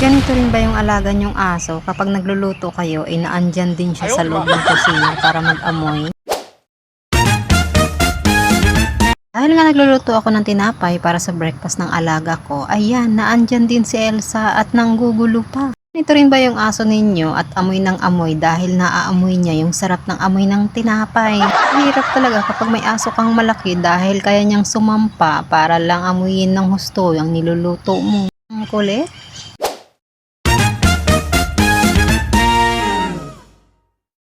Ganito rin ba yung alaga niyong aso kapag nagluluto kayo ay naandyan din siya sa loob ng kusina para mag-amoy? Dahil nga nagluluto ako ng tinapay para sa breakfast ng alaga ko, ayan, naandyan din si Elsa at nanggugulo pa. Ito rin ba yung aso ninyo at amoy ng amoy dahil naaamoy niya yung sarap ng amoy ng tinapay? Hirap talaga kapag may aso kang malaki dahil kaya niyang sumampa para lang amuyin ng husto yung niluluto mo. Ang kulit.